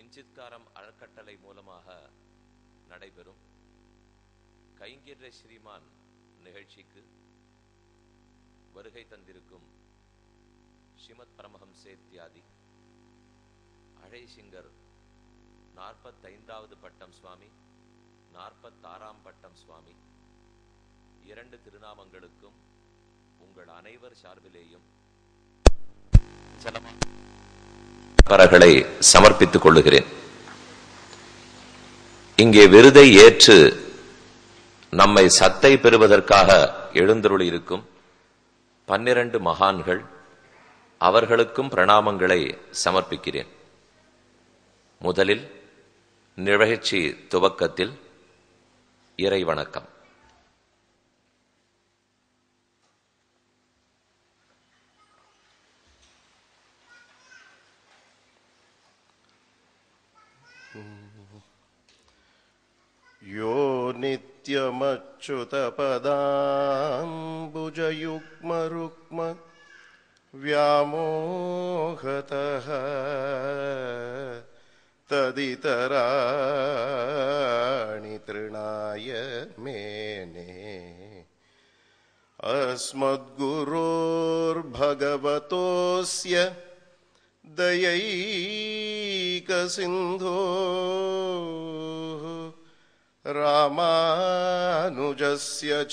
கிஞ்சித்காரம் அறக்கட்டளை மூலமாக நடைபெறும் கைங்கர்ய ஸ்ரீமான் நிகழ்ச்சிக்கு வருகை தந்திருக்கும் ஸ்ரீமத் பரமஹம்சேத்யாதி அழைசிங்கர் 45வது பட்டம் சுவாமி, 46ஆம் பட்டம் சுவாமி, 2 திருநாமங்களுக்கும் உங்கள் அனைவர் சார்பிலேயும் பரகளை சமர்ப்பித்துக் கொள்ளுகிறேன். இங்கே விருதை ஏற்று நம்மை சத்தை பெறுவதற்காக எழுந்தருளி இருக்கும் 12 மகான்கள், அவர்களுக்கும் பிரணாமங்களை சமர்ப்பிக்கிறேன். முதலில் நிகழ்ச்சி துவக்கத்தில் இறை வணக்கம். யோ நித்யமச்சுதபதாம்புஜயுக்மருக்ம व्यामोहतः तदितराणि तृणाय मेने अस्मद्गुरोर्भगवतोऽस्य दयैकसिन्धोः रामानुजस्य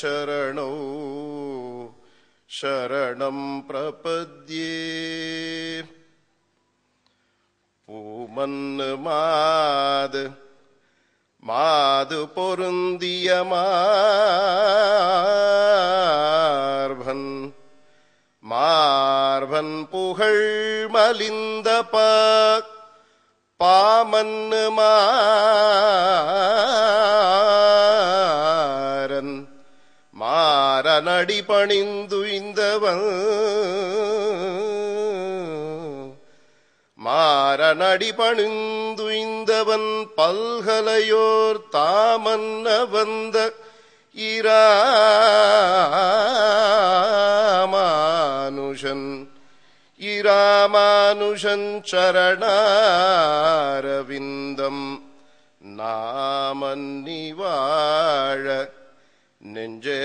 चरणौ शरणं प्रपद्ये. பூமன்னு மாது பொருந்திய மார்பன் புகழ் மலிந்த பாமன்னு மாறனடி பணிந்துய்ந்தவன் பல்கலையோர் தாமன்ன வந்த இராமானுஷன் சரணாரவிந்தம் நாமன்னி வாழ நெஞ்சே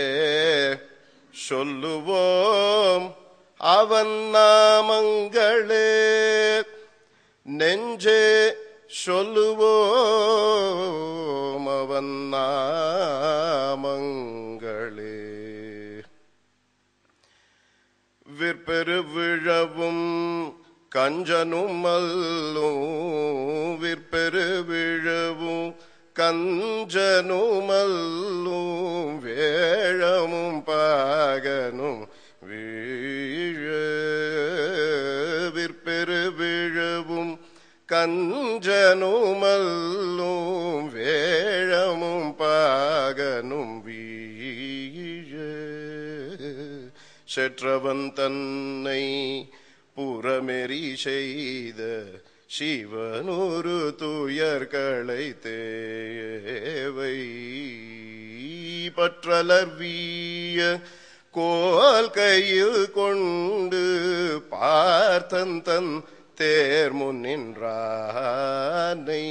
சொல்லுவோம் அவன் நாமங்களே. நெஞ்சே சொல்லுவோம் அவன் நாமங்களே. விற்பெரு விழவும் கஞ்சனும் அல்லும், விற்பெரு விழவும் கஞ்சனுமல்லும், வேழமும் பாகனும் வீழ. விற்பெரு விழவும் கஞ்சனுமல்லும், வேழமும் பாகனும் வீழ. செற்றவன் தன்னை புறமெறி செய்த சிவனூரு துயர்களை தேவை பற்றலர்விய கோல் கையில் கொண்டு பார்த்தன் தன் தேர்முன் நின்றானை.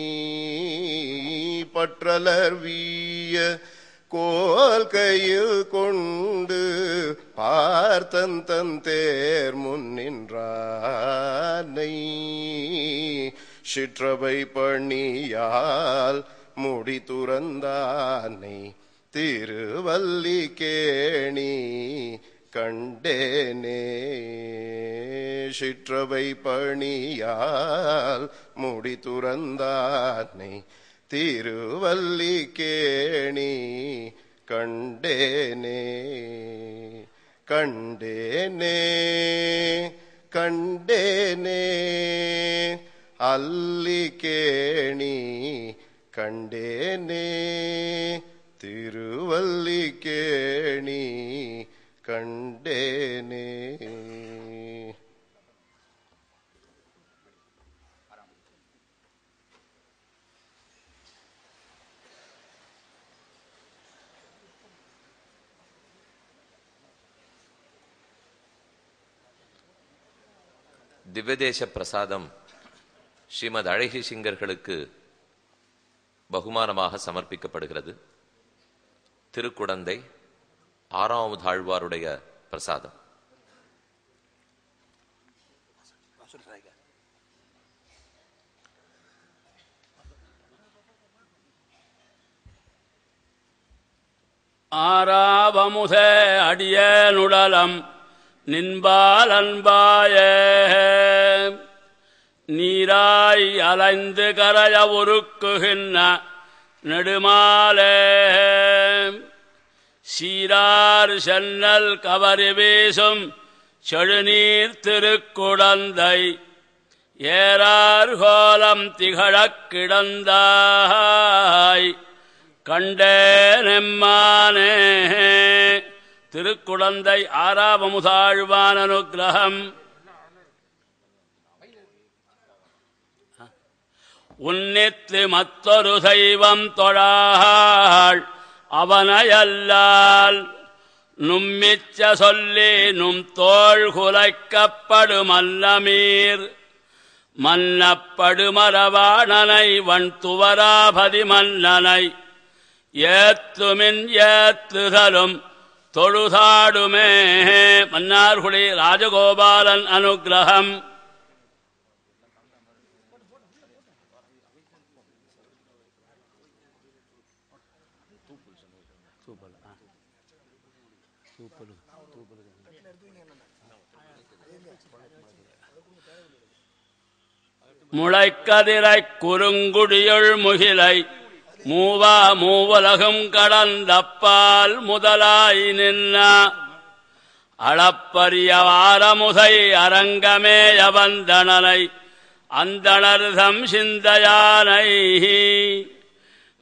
பற்றலர்விய கோல் கையில் கொண்டு பார்த்தன் தன் தேர்முன் நின்றானை. சிற்றவை பணியால் முடி துறந்தானை திருவல்லிக்கேணி கண்டேனே. சிற்றவை பணியால் முடி துறந்தானை திருவல்லிக்கேணி கண்டேனே. கண்டேனே கண்டேனே அல்லிக்கேணி கண்டேனே. திருவல்லிக்கேணி கண்டேனே. திவ்யதேச பிரசாதம் ஸ்ரீமத் அழகி சிங்கர்களுக்கு பகுமானமாக சமர்ப்பிக்கப்படுகிறது. திருக்குடந்தை 6வது ஆழ்வாருடைய பிரசாதம். ஆராவமுதே அடியனுடலம் நின்பால் அன்பாய நீராய் அலைந்து கரைய உருக்குகின்ற நெடுமாலே சீரார் சென்னல் கவரி வீசும் செழுநீர் திருக்குடந்தை ஏறார் கோலம் திகழக் கிடந்தாய் கண்டேனெம்மானே. திருக்குடந்தை ஆறாவமுதாழ்வான் அனுக்கிரகம். உன்னித்து மற்றொரு தெய்வம் தொழாள் அவனையல்லால் நும்மிச்ச சொல்லி நும் தோள் குலைக்கப்படும் அல்லமீர் மன்னப்படுமரவாணனை வன் துவராபதி மன்னனை ஏத்துமின் ஏத்துதலும் தொழுதாடுமே. மன்னார்குடி ராஜகோபாலன் அனுக்கிரகம். முளைக்கதிரை குறுங்குடியுள் முகிலை மூவா மூவலகும் கடந்தப்பால் முதலாய் நின்ன அளப்பரிய வாரமுதை அரங்கமேய வந்தனனை அந்தணர்தம் சிந்தையானை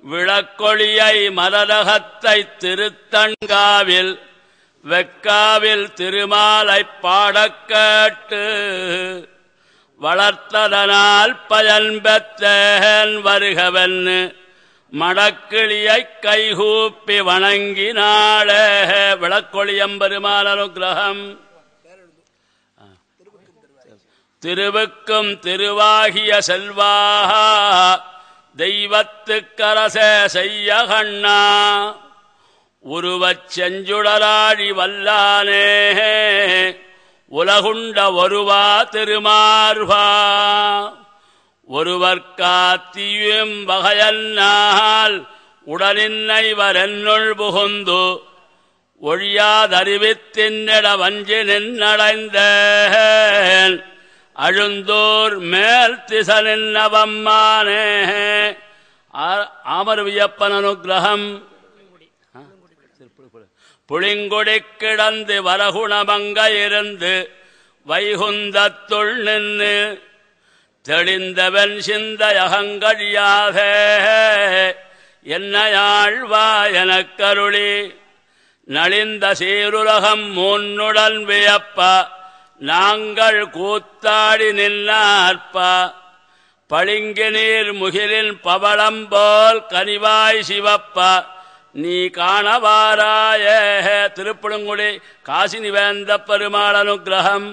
விளக்கொளியை மரரகத்தை திருத்தண்காவில் வெக்காவில் திருமாலை பாடக் கேட்டு வளர்த்ததனால் பயன் பெற்றேன் வருகவென்னு மடக்கிளியை கைகூப்பி வணங்கினாளே. விளக்கொளியம்பெருமான் அனுக்கிரகம். திருவுக்கும் திருவாகிய செல்வாஹா தெய்வத்துக்கரசே செய்ய கண்ணா உருவச் செஞ்சுடராழி வல்லானே உலகுண்ட ஒருவா திருமார்வா ஒருவர்காத்தியும் வகையன்னால் உடனின்னைவரென்னுள் புகுந்து ஒழியாதறிவித்தின்னிட வஞ்சி நின்னடைந்தேன் அழுந்தூர் மேல் திசனின்னவம்மானே. ஆமர்வியப்பன் அனுக்கிரகம். புளிங்குடி கிடந்து வரகுணமங்க இருந்து வைகுந்தத்துள் நின்று தெளிந்தவன் சிந்தையகங்கழியாதே என்னையாழ்வா எனக்கருளி நலிந்த சீருலகம் முன்னுடன் வியப்ப நாங்கள் கூத்தாடி நின்னார்ப்ப பளிங்கு நீர் முகிலின் பவளம் போல் கனிவாய் சிவப்ப நீ காணவாராய. திருப்புழுங்குடி காசினி வேந்த பெருமாள் அனுக்கிரகம்.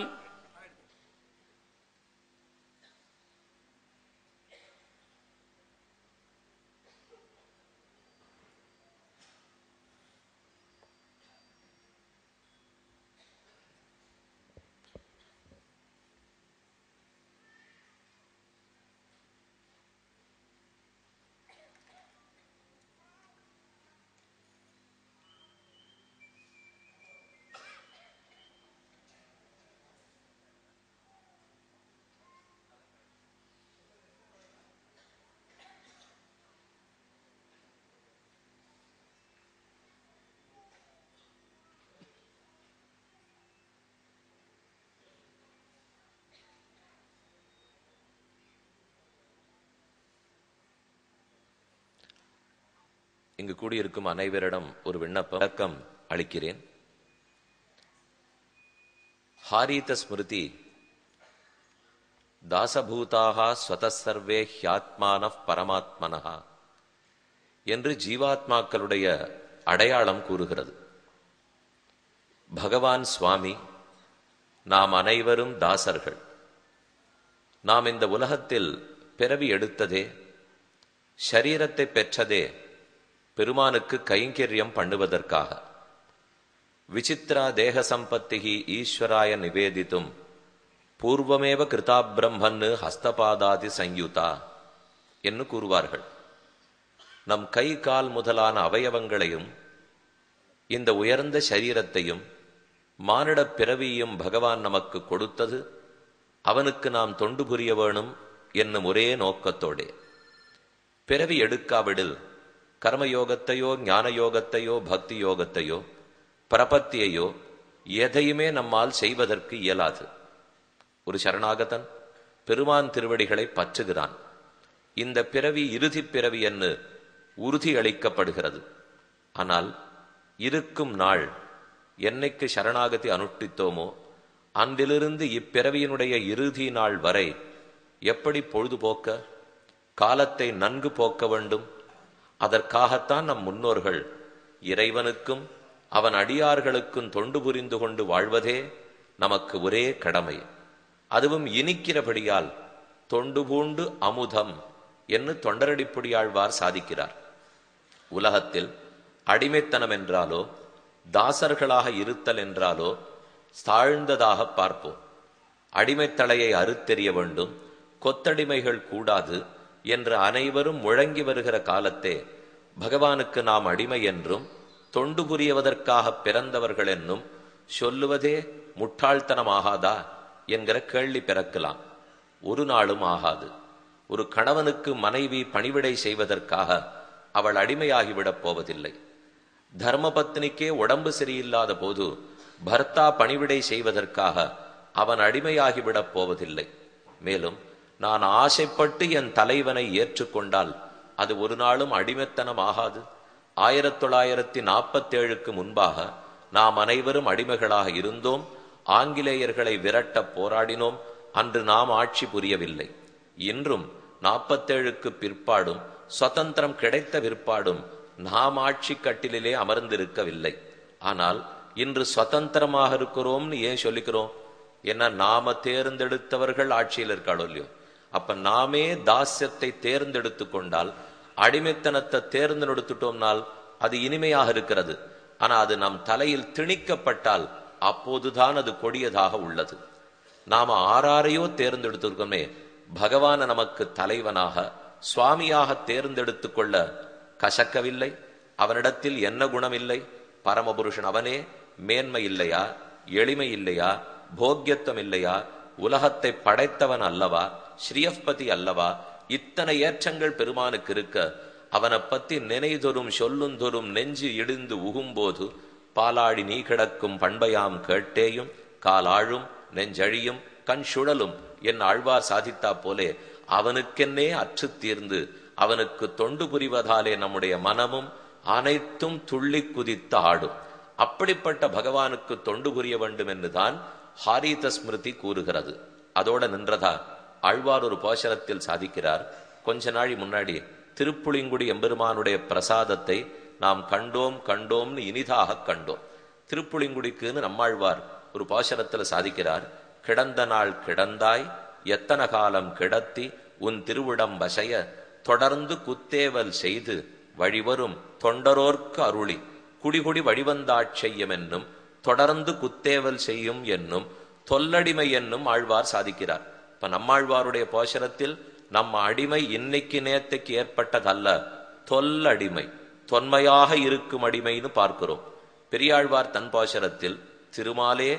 இங்கு கூடியிருக்கும் அனைவரிடம் ஒரு விண்ணப்பம் அளிக்கிறேன். ஹாரீத ஸ்மிருதி தாசபூதாக ஸ்வதசர்வே ஹ்யாத்மான பரமாத்மனஹா என்று ஜீவாத்மாக்களுடைய அடையாளம் கூறுகிறது. பகவான் சுவாமி நாம் அனைவரும் தாசர்கள். நாம் இந்த உலகத்தில் பிறவி எடுத்ததே, ஷரீரத்தை பெற்றதே பெருமானுக்கு கைங்கரியம் பண்ணுவதற்காக. விசித்ரா தேக சம்பத்திகி ஈஸ்வராய நிவேதித்தும் பூர்வமேவ கிருதா பிரம்மன்னு ஹஸ்தபாதாதி சயுதா என்று கூறுவார்கள். நம் கை கால் முதலான அவயவங்களையும் இந்த உயர்ந்த சரீரத்தையும் மானிடப் பிறவியும் பகவான் நமக்கு கொடுத்தது அவனுக்கு நாம் தொண்டு புரிய வேணும் என்னும் ஒரே நோக்கத்தோடே. பிறவி எடுக்காவிடில் கர்மயோகத்தையோ ஞான யோகத்தையோ பக்தி யோகத்தையோ பிரபத்தியையோ எதையுமே நம்மால் செய்வதற்கு இயலாது. ஒரு சரணாகதன் பெருமான் திருவடிகளை பற்றுகிறான். இந்த பிறவி இறுதி பிறவி என்று உறுதி அளிக்கப்படுகிறது. ஆனால் இருக்கும் நாள் என்னைக்கு சரணாகதி அனுஷ்டித்தோமோ அன்றிலிருந்து இப்பிறவியினுடைய இறுதி நாள் வரை எப்படி பொழுதுபோக்க, காலத்தை நன்கு போக்க வேண்டும். அதற்காகத்தான் நம் முன்னோர்கள் இறைவனுக்கும் அவன் அடியார்களுக்கும் தொண்டு புரிந்து கொண்டு வாழ்வதே நமக்கு ஒரே கடமை. அதுவும் இனிக்கிறபடியால் தொண்டு பூண்டு அமுதம் என்று தொண்டரடிப்புடியாழ்வார் சாதிக்கிறார். உலகத்தில் அடிமைத்தனம் என்றாலோ தாசர்களாக இருத்தல் என்றாலோ தாழ்ந்ததாக பார்ப்போம். அடிமைத்தலையை அறுத்தெறிய வேண்டும், கொத்தடிமைகள் கூடாது என்று அனைவரும் முழங்கி வருகிற காலத்தே பகவானுக்கு நாம் அடிமை என்றும் தொண்டு புரியவதற்காக பிறந்தவர்கள் என்னும் சொல்லுவதே முட்டாள்தனமாகாதா என்கிற கேள்வி பிறக்கலாம். ஒரு நாளும் ஆகாது. ஒரு கணவனுக்கு மனைவி பணிவிடை செய்வதற்காக அவள் அடிமையாகிவிடப் போவதில்லை. தர்மபத்னிக்கே உடம்பு சரியில்லாத போது பர்த்தா பணிவிடை செய்வதற்காக அவன் அடிமையாகிவிடப் போவதில்லை. மேலும் நான் ஆசைப்பட்டு என் தலைவனை ஏற்றுக்கொண்டால் அது ஒரு நாளும் அடிமைத்தனம் ஆகாது. 1947க்கு முன்பாக நாம் அனைவரும் அடிமைகளாக இருந்தோம். ஆங்கிலேயர்களை விரட்ட போராடினோம். அன்று நாம் ஆட்சி புரியவில்லை. இன்றும் 47க்கு பிற்பாடும் சுதந்திரம் கிடைத்த பிற்பாடும் நாம் ஆட்சி கட்டிலே அமர்ந்திருக்கவில்லை. ஆனால் இன்று சுதந்திரமாக இருக்கிறோம்னு ஏன் சொல்லிக்கிறோம்? ஏன்னா நாம தேர்ந்தெடுத்தவர்கள் ஆட்சியில் இருக்காளோ இல்லையோ. அப்ப நாமே தாஸ்யத்தை தேர்ந்தெடுத்து கொண்டால், அடிமைத்தனத்தை தேர்ந்தெடுத்துட்டோம்னால் அது இனிமையாக இருக்கிறது. ஆனா அது நம் தலையில் திணிக்கப்பட்டால் அப்போதுதான் அது கொடியதாக உள்ளது. நாம ஆறாரையோ தேர்ந்தெடுத்திருக்கோமே, பகவான நமக்கு தலைவனாக சுவாமியாக தேர்ந்தெடுத்து கொள்ள கசக்கவில்லை. அவனிடத்தில் என்ன குணம் இல்லை? பரமபுருஷன் அவனே. மேன்மை இல்லையா? எளிமை இல்லையா? போக்கியத்துவம் இல்லையா? உலகத்தை படைத்தவன் அல்லவா? ஸ்ரீயப்பதி அல்லவா? இத்தனை ஏற்றங்கள் பெருமானுக்கு இருக்க அவனை பத்தி நினைதொரும் சொல்லுந்தொரும் நெஞ்சு இடிந்து உகும்போது பாலாடி நீ கிடக்கும் பண்பையாம் கேட்டேயும் காலாழும் நெஞ்சழியும் கண் சுழலும் என் ஆழ்வார் சாதித்தா போலே அவனுக்கென்னே அற்று தீர்ந்து அவனுக்கு தொண்டு புரிவதாலே நம்முடைய மனமும் அனைத்தும் துள்ளி குதித்து ஆடும். அப்படிப்பட்ட பகவானுக்கு தொண்டு புரிய வேண்டும் என்றுதான் ஹாரீத ஸ்மிருதி கூறுகிறது. அதோட நின்றதா ஆழ்வார் ஒரு போஷரத்தில் சாதிக்கிறார். கொஞ்ச நாள் முன்னாடி திருப்புளிங்குடி எம்பெருமானுடைய பிரசாதத்தை நாம் கண்டோம்னு இனிதாக கண்டோம். திருப்புளிங்குடிக்குன்னு நம்மாழ்வார் ஒரு போஷரத்தில் சாதிக்கிறார். கிடந்த நாள் கிடந்தாய் எத்தனை காலம் கிடத்தி உன் திருவிடம் வசைய தொடர்ந்து குத்தேவல் செய்து வழிவரும் தொண்டரோர்க்கு அருளி குடிகுடி வழிவந்தாட்செய்யம் என்னும் தொடர்ந்து குத்தேவல் செய்யும் என்னும் தொல்லடிமை என்னும் ஆழ்வார் சாதிக்கிறார். இப்ப நம்மாழ்வாருடைய போஷரத்தில் நம்ம அடிமை இன்னைக்கு நேரத்துக்கு ஏற்பட்டதல்ல, தொல்லடிமை, தொன்மையாக இருக்கும் அடிமைன்னு பார்க்கிறோம். பெரியாழ்வார் தன் போஷரத்தில் திருமாலே